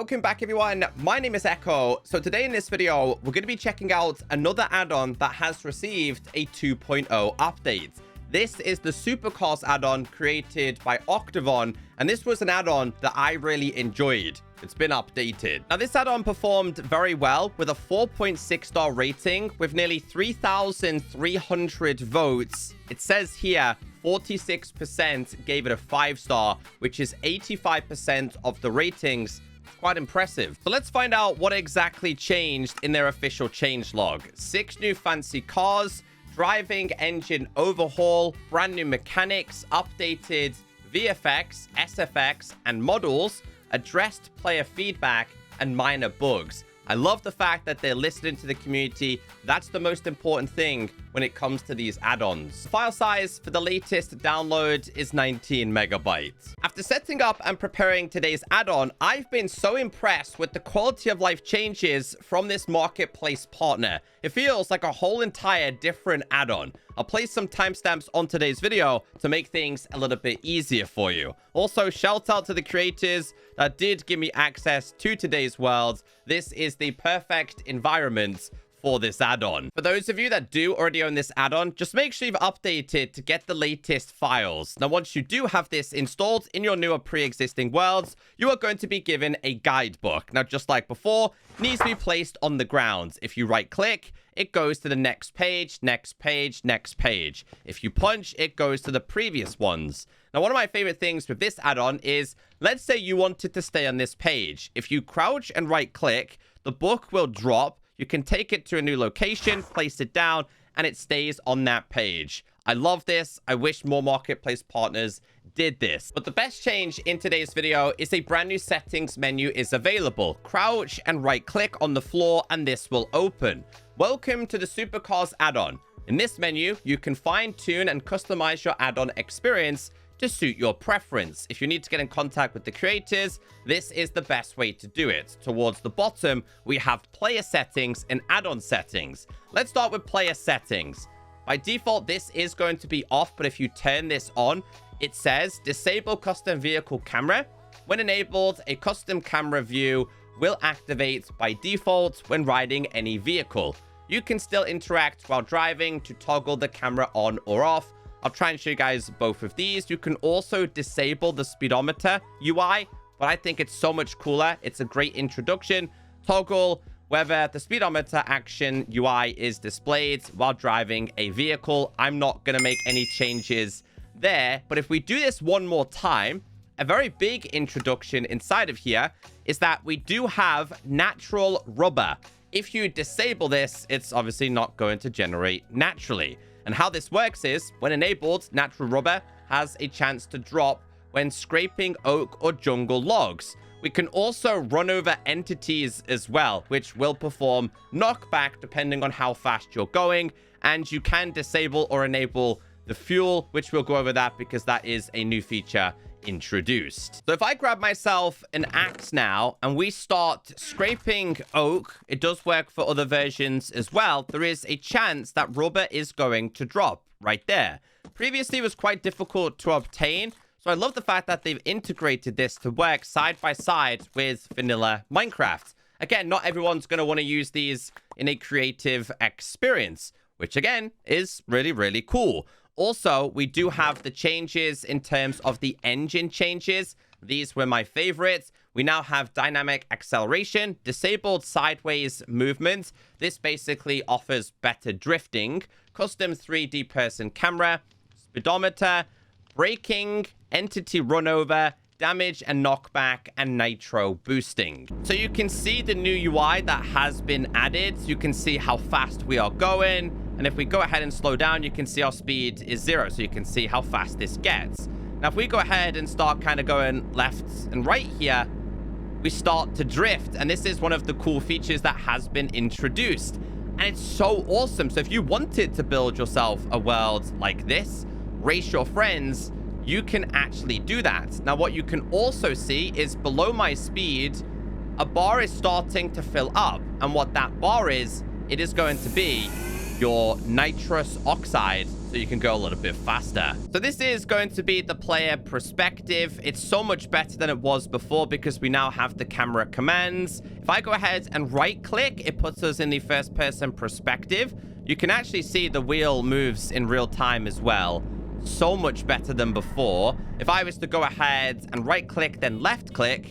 Welcome back, everyone. My name is Echo. So today in this video, we're going to be checking out another add-on that has received a 2.0 update. This is the Supercars add-on created by Octagon, and this was an add-on that I really enjoyed. It's been updated. Now, this add-on performed very well with a 4.6 star rating with nearly 3,300 votes. It says here 46% gave it a 5-star, which is 85% of the ratings. Quite impressive. So let's find out what exactly changed in their official changelog. 6 new fancy cars, driving engine overhaul, brand new mechanics, updated VFX, SFX, and models, addressed player feedback, and minor bugs. I love the fact that they're listening to the community. That's the most important thing when it comes to these add-ons. File size for the latest download is 19 megabytes. After setting up and preparing today's add-on, I've been so impressed with the quality of life changes from this marketplace partner. It feels like a whole entire different add-on. I'll place some timestamps on today's video to make things a little bit easier for you. Also, shout out to the creators that did give me access to today's world. This is the perfect environment for this add-on. For those of you that do already own this add-on, just make sure you've updated to get the latest files. Now, once you do have this installed in your newer pre-existing worlds, you are going to be given a guidebook. Now, just like before, it needs to be placed on the ground. If you right-click, it goes to the next page, next page, next page. If you punch, it goes to the previous ones. Now, one of my favorite things with this add-on is, let's say you wanted to stay on this page. If you crouch and right-click, the book will drop. You can take it to a new location, place it down, and it stays on that page. I love this. I wish more marketplace partners did this. But the best change in today's video is a brand new settings menu is available. Crouch and right-click on the floor, and this will open. Welcome to the Supercars add-on. In this menu, you can fine-tune and customize your add-on experience to suit your preference. If you need to get in contact with the creators, this is the best way to do it. Towards the bottom, we have player settings and add-on settings. Let's start with player settings. By default, this is going to be off, but if you turn this on, it says disable custom vehicle camera. When enabled, a custom camera view will activate by default when riding any vehicle. You can still interact while driving to toggle the camera on or off. I'll try and show you guys both of these. You can also disable the speedometer UI, but I think it's so much cooler. It's a great introduction. Toggle whether the speedometer action UI is displayed while driving a vehicle. I'm not going to make any changes there, but if we do this one more time, a very big introduction inside of here is that we do have natural rubber. If you disable this, it's obviously not going to generate naturally. And how this works is, when enabled, natural rubber has a chance to drop when scraping oak or jungle logs. We can also run over entities as well, which will perform knockback depending on how fast you're going. And you can disable or enable the fuel, which we'll go over that because that is a new feature introduced. So if I grab myself an axe now and we start scraping oak, it does work for other versions as well. There is a chance that rubber is going to drop right there. Previously, it was quite difficult to obtain. So I love the fact that they've integrated this to work side by side with vanilla Minecraft. Again, not everyone's going to want to use these in a creative experience, which again is really, really cool. Also, we do have the changes in terms of the engine changes. These were my favorites. We now have dynamic acceleration, disabled sideways movement. This basically offers better drifting, custom 3D person camera, speedometer, braking, entity run over, damage and knockback, and nitro boosting. So you can see the new UI that has been added. You can see how fast we are going. And if we go ahead and slow down, you can see our speed is 0. So you can see how fast this gets. Now, if we go ahead and start kind of going left and right here, we start to drift. And this is one of the cool features that has been introduced. And it's so awesome. So if you wanted to build yourself a world like this, race your friends, you can actually do that. Now, what you can also see is below my speed, a bar is starting to fill up. And what that bar is, it is going to be your nitrous oxide so you can go a little bit faster. So this is going to be the player perspective. It's so much better than it was before because we now have the camera commands. If I go ahead and right click, it puts us in the first person perspective. You can actually see the wheel moves in real time as well. So much better than before. If I was to go ahead and right click, then left click,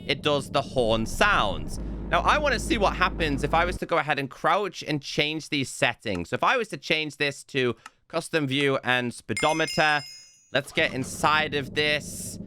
it does the horn sounds. Now, I want to see what happens if I was to go ahead and crouch and change these settings. So if I was to change this to custom view and speedometer, let's get inside of this.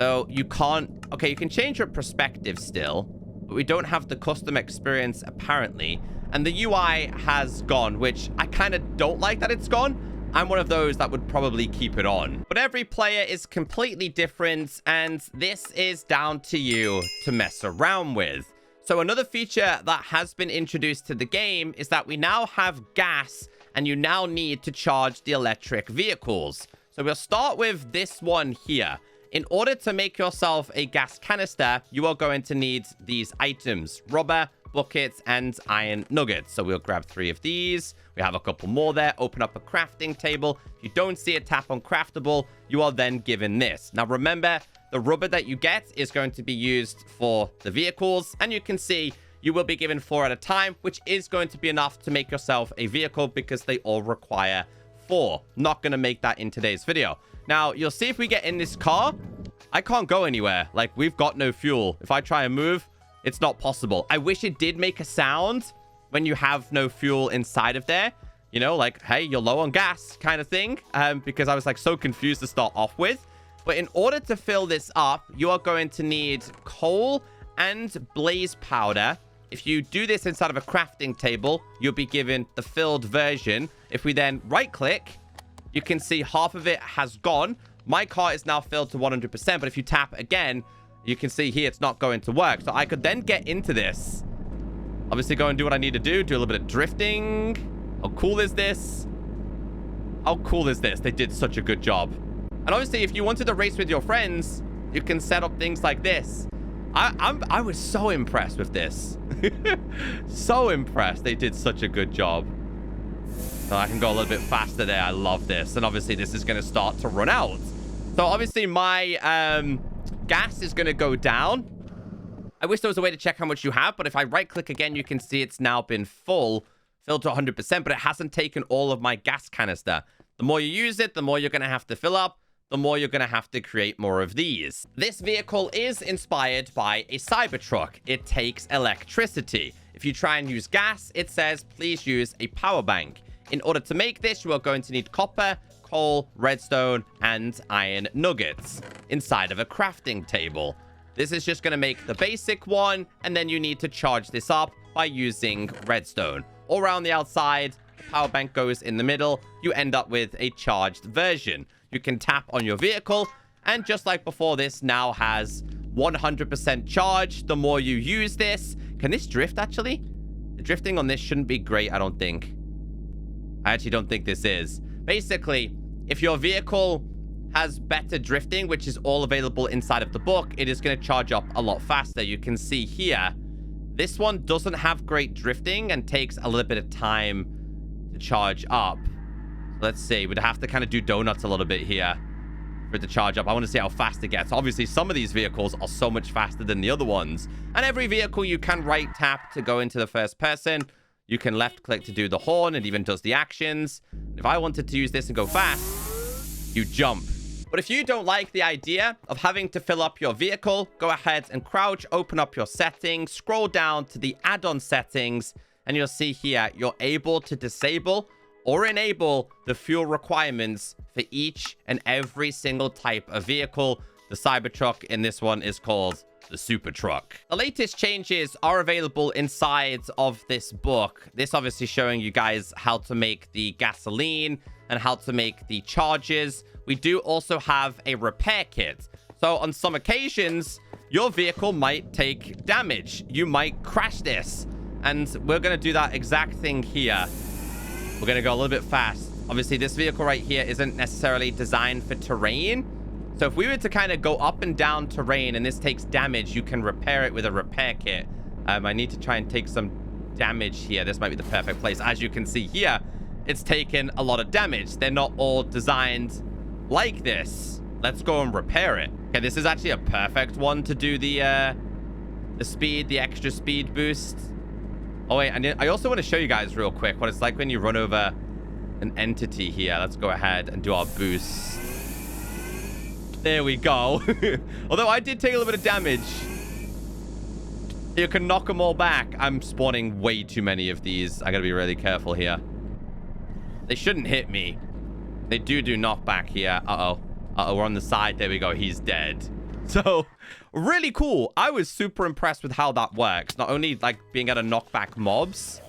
So you can't, okay, you can change your perspective still, but we don't have the custom experience apparently. And the UI has gone, which I kind of don't like that it's gone. I'm one of those that would probably keep it on. But every player is completely different, and this is down to you to mess around with. So another feature that has been introduced to the game is that we now have gas, and you now need to charge the electric vehicles. So we'll start with this one here. In order to make yourself a gas canister, you are going to need these items: rubber, buckets, and iron nuggets. So we'll grab 3 of these. We have a couple more there. Open up a crafting table. If you don't see it, tap on craftable. You are then given this. Now remember, the rubber that you get is going to be used for the vehicles. And you can see you will be given 4 at a time, which is going to be enough to make yourself a vehicle because they all require 4. Not going to make that in today's video. Now, you'll see if we get in this car, I can't go anywhere. Like, we've got no fuel. If I try and move, it's not possible. I wish it did make a sound when you have no fuel inside of there. You know, like, hey, you're low on gas kind of thing. Because I was like so confused to start off with. But in order to fill this up, you are going to need coal and blaze powder. If you do this inside of a crafting table, you'll be given the filled version. If we then right click, you can see half of it has gone. My car is now filled to 100%. But if you tap again, you can see here it's not going to work. So I could then get into this. Obviously go and do what I need to do. Do a little bit of drifting. How cool is this? How cool is this? They did such a good job. And obviously, if you wanted to race with your friends, you can set up things like this. I was so impressed with this. So impressed. They did such a good job. So I can go a little bit faster there. I love this. And obviously, this is going to start to run out. So obviously, my gas is going to go down. I wish there was a way to check how much you have. But if I right click again, you can see it's now been filled to 100%. But it hasn't taken all of my gas canister. The more you use it, the more you're going to have to fill up. The more you're going to have to create more of these. This vehicle is inspired by a Cybertruck. It takes electricity. If you try and use gas, it says, please use a power bank. In order to make this, you are going to need copper, coal, redstone, and iron nuggets inside of a crafting table. This is just going to make the basic one, and then you need to charge this up by using redstone. All around the outside, the power bank goes in the middle. You end up with a charged version. You can tap on your vehicle, and just like before, this now has 100% charge. The more you use this... Can this drift, actually? The drifting on this shouldn't be great, I don't think. I actually don't think this is. Basically, if your vehicle has better drifting, which is all available inside of the book, it is going to charge up a lot faster. You can see here, this one doesn't have great drifting and takes a little bit of time to charge up. Let's see. We'd have to kind of do donuts a little bit here for it to charge up. I want to see how fast it gets. Obviously, some of these vehicles are so much faster than the other ones. And every vehicle, you can right tap to go into the first person. You can left click to do the horn. It even does the actions. If I wanted to use this and go fast, you jump. But if you don't like the idea of having to fill up your vehicle, go ahead and crouch, open up your settings, scroll down to the add-on settings, and you'll see here you're able to disable or enable the fuel requirements for each and every single type of vehicle. The Cybertruck in this one is called the Supertruck. The latest changes are available inside of this book. This obviously showing you guys how to make the gasoline and how to make the charges. We do also have a repair kit. So on some occasions, your vehicle might take damage. You might crash this. And we're going to do that exact thing here. We're going to go a little bit fast. Obviously, this vehicle right here isn't necessarily designed for terrain. So if we were to kind of go up and down terrain and this takes damage, you can repair it with a repair kit. I need to try and take some damage here. This might be the perfect place. As you can see here, it's taken a lot of damage. They're not all designed like this. Let's go and repair it. Okay, this is actually a perfect one to do the extra speed boost. Oh, wait, I also want to show you guys real quick what it's like when you run over an entity here. Let's go ahead and do our boost. There we go. Although I did take a little bit of damage. You can knock them all back. I'm spawning way too many of these. I gotta be really careful here. They shouldn't hit me. They do knockback here. Uh-oh. Uh-oh, we're on the side. There we go. He's dead. So, really cool. I was super impressed with how that works. Not only, like, being able to knock back mobs,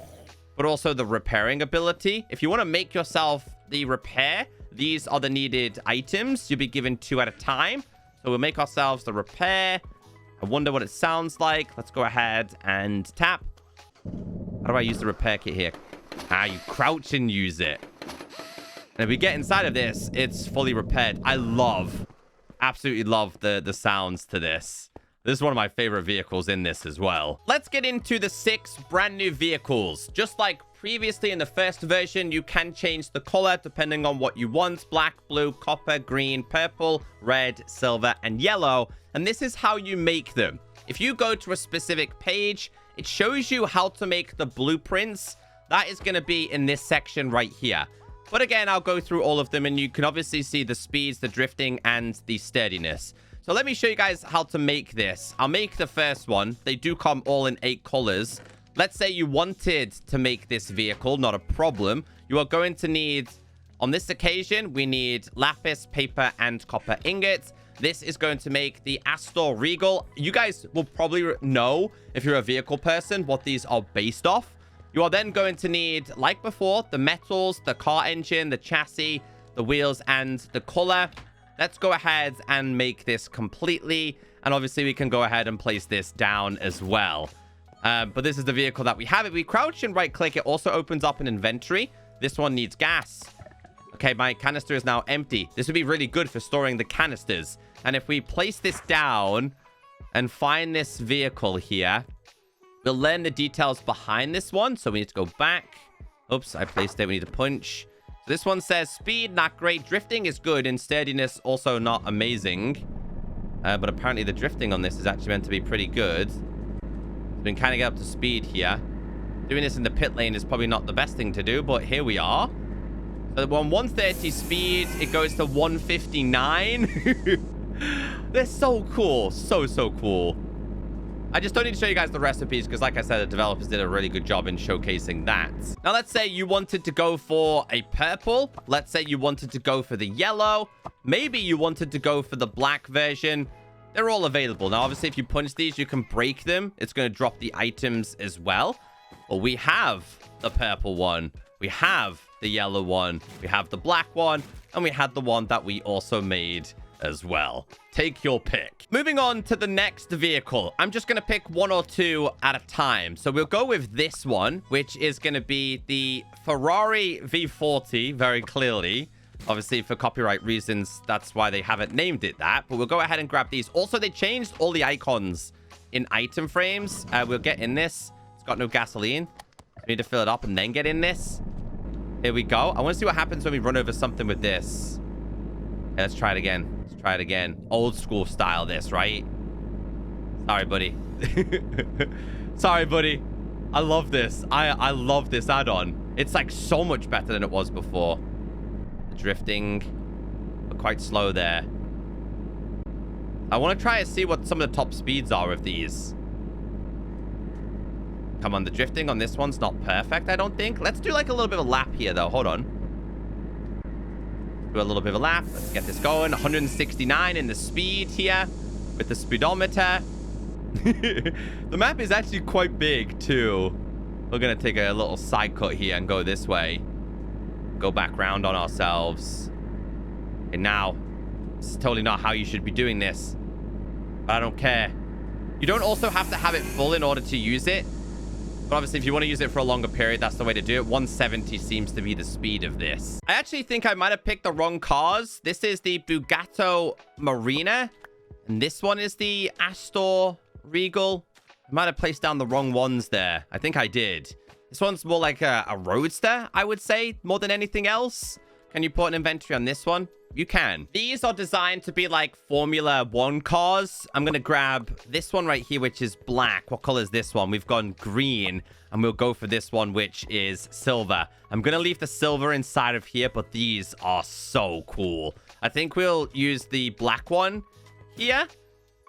but also the repairing ability. If you want to make yourself the repair, these are the needed items. You'll be given 2 at a time. So, we'll make ourselves the repair. I wonder what it sounds like. Let's go ahead and tap. How do I use the repair kit here? You crouch and use it. And if we get inside of this, it's fully repaired. I absolutely love the sounds to this. This is one of my favorite vehicles in this as well. Let's get into the 6 brand new vehicles. Just like previously in the first version, you can change the color depending on what you want. Black, blue, copper, green, purple, red, silver, and yellow. And this is how you make them. If you go to a specific page, it shows you how to make the blueprints. That is going to be in this section right here. But again, I'll go through all of them, and you can obviously see the speeds, the drifting, and the sturdiness. So let me show you guys how to make this. I'll make the first one. They do come all in 8 colors. Let's say you wanted to make this vehicle, not a problem. You are going to need, on this occasion, we need lapis, paper, and copper ingots. This is going to make the Astor Regal. You guys will probably know, if you're a vehicle person, what these are based off. You are then going to need, like before, the metals, the car engine, the chassis, the wheels, and the color. Let's go ahead and make this completely. And obviously, we can go ahead and place this down as well. But this is the vehicle that we have. If we crouch and right-click, it also opens up an inventory. This one needs gas. Okay, my canister is now empty. This would be really good for storing the canisters. And if we place this down and find this vehicle here, we'll learn the details behind this one. So we need to go back. Oops, I placed it. We need to punch. So this one says speed, not great. Drifting is good, and sturdiness also not amazing. But apparently the drifting on this is actually meant to be pretty good. So we can kind of get up to speed here. Doing this in the pit lane is probably not the best thing to do, but here we are. So on 130 speed, it goes to 159. They're so cool. So cool. I just don't need to show you guys the recipes because, like I said, the developers did a really good job in showcasing that. Now, let's say you wanted to go for a purple. Let's say you wanted to go for the yellow. Maybe you wanted to go for the black version. They're all available. Now, obviously, if you punch these, you can break them. It's going to drop the items as well. But we have the purple one. We have the yellow one. We have the black one. And we had the one that we also made as well. Take your pick. Moving on to the next vehicle. I'm just going to pick 1 or 2 at a time. So we'll go with this one, which is going to be the Ferrari V40, very clearly. Obviously, for copyright reasons, that's why they haven't named it that. But we'll go ahead and grab these. Also, they changed all the icons in item frames. We'll get in this. It's got no gasoline. We need to fill it up and then get in this. Here we go. I want to see what happens when we run over something with this. Okay, let's try it again. Try it again. Old school style this, right? Sorry, buddy. Sorry, buddy. I love this. I love this add-on. It's like so much better than it was before. The drifting, but quite slow there. I want to try and see what some of the top speeds are of these. Come on, the drifting on this one's not perfect, I don't think. Let's do like a little bit of a lap here, though. Hold on. Do a little bit of a lap. Let's get this going. 169 in the speed here with the speedometer. The map is actually quite big too. We're gonna take a little side cut here and go this way. Go back round on ourselves. And now, this is totally not how you should be doing this. But I don't care. You don't also have to have it full in order to use it. But obviously, if you want to use it for a longer period, that's the way to do it. 170 seems to be the speed of this. I actually think I might have picked the wrong cars. This is the Bugatti Marina. And this one is the Astor Regal. I might have placed down the wrong ones there. I think I did. This one's more like a roadster, I would say, more than anything else. Can you put an inventory on this one? You can. These are designed to be like Formula 1 cars. I'm going to grab this one right here, which is black. What color is this one? We've gone green, and we'll go for this one, which is silver. I'm going to leave the silver inside of here, but these are so cool. I think we'll use the black one here.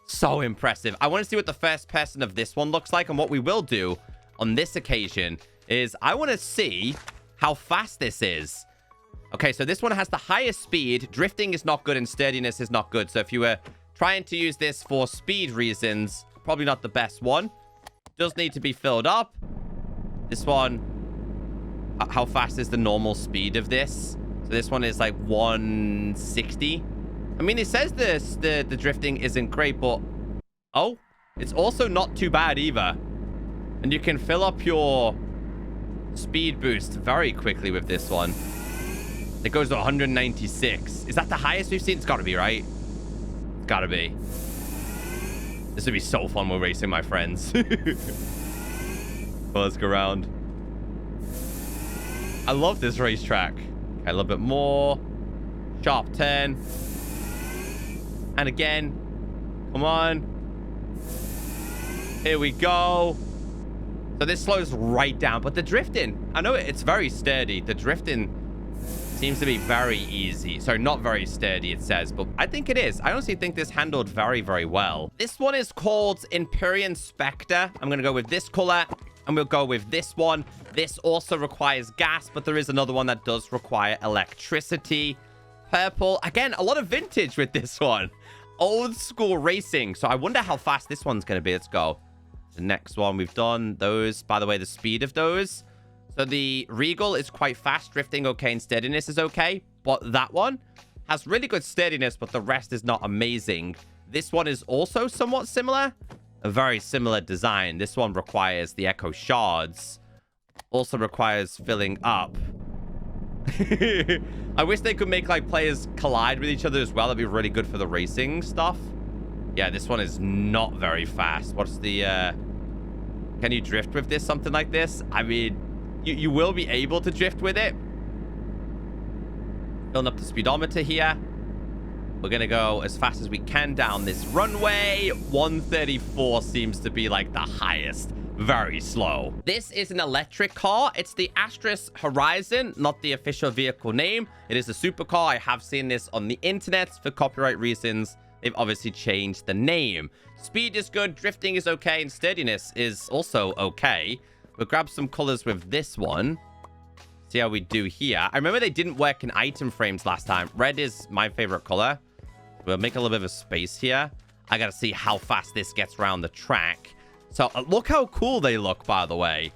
So impressive. I want to see what the first person of this one looks like, and what we will do on this occasion is I want to see how fast this is. Okay, so this one has the highest speed. Drifting is not good and sturdiness is not good. So if you were trying to use this for speed reasons, probably not the best one. Does need to be filled up. This one, how fast is the normal speed of this? So this one is like 160. I mean, it says the drifting isn't great, but oh, it's also not too bad either. And you can fill up your speed boost very quickly with this one. It goes to 196. Is that the highest we've seen? It's got to be, right? It's got to be. This would be so fun when racing, my friends. Well, let's go around. I love this racetrack. Okay, a little bit more. Sharp turn. And again. Come on. Here we go. So this slows right down. But the drifting, I know it's very sturdy. The drifting seems to be very easy. Sorry, not very sturdy, it says, but I think it is. I honestly think this handled very, very well. This one is called Empyrean Spectre. I'm going to go with this color, and we'll go with this one. This also requires gas, but there is another one that does require electricity. Purple. Again, a lot of vintage with this one. Old school racing. So I wonder how fast this one's going to be. Let's go. The next one, we've done those. By the way, the speed of those. So the Regal is quite fast, drifting okay, and steadiness is okay. But that one has really good steadiness, but the rest is not amazing. This one is also somewhat similar. A very similar design. This one requires the Echo Shards. Also requires filling up. I wish they could make like players collide with each other as well. That'd be really good for the racing stuff. Yeah, this one is not very fast. What's the... Can you drift with this? Something like this? I mean... You will be able to drift with it. Filling up the speedometer here. We're going to go as fast as we can down this runway. 134 seems to be like the highest. Very slow. This is an electric car. It's the Astris Horizon, not the official vehicle name. It is a supercar. I have seen this on the internet. For copyright reasons, they've obviously changed the name. Speed is good. Drifting is okay. And sturdiness is also okay. We'll grab some colors with this one. See how we do here. I remember they didn't work in item frames last time. Red is my favorite color. We'll make a little bit of a space here. I gotta see how fast this gets around the track. So look how cool they look, by the way.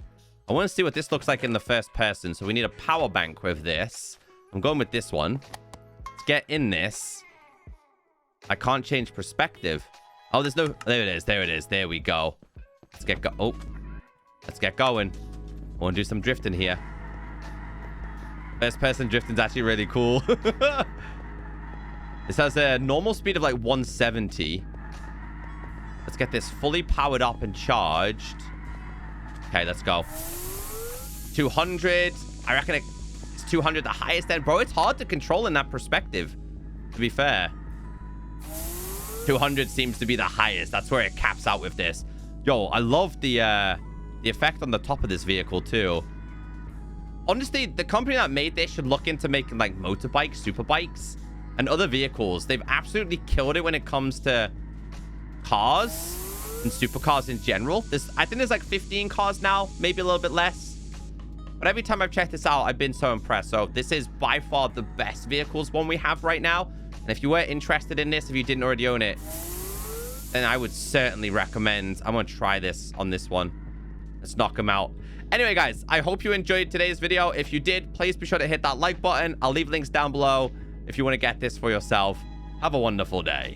I want to see what this looks like in the first person. So we need a power bank with this. I'm going with this one. Let's get in this. I can't change perspective. Oh, there's no... There it is. There it is. There we go. Let's get go... Oh. Let's get going. I want to do some drifting here. First person drifting is actually really cool. This has a normal speed of like 170. Let's get this fully powered up and charged. Okay, let's go. 200. I reckon it's 200 the highest end. Bro, it's hard to control in that perspective, to be fair. 200 seems to be the highest. That's where it caps out with this. Yo, I love the effect on the top of this vehicle too. Honestly, the company that made this should look into making like motorbikes, super bikes, and other vehicles. They've absolutely killed it when it comes to cars and supercars in general. I think there's like 15 cars now, maybe a little bit less. But every time I've checked this out, I've been so impressed. So this is by far the best vehicles one we have right now. And if you were interested in this, if you didn't already own it, then I would certainly recommend. I'm going to try this on this one. Let's knock him out. Anyway, guys, I hope you enjoyed today's video. If you did, please be sure to hit that like button. I'll leave links down below if you want to get this for yourself. Have a wonderful day.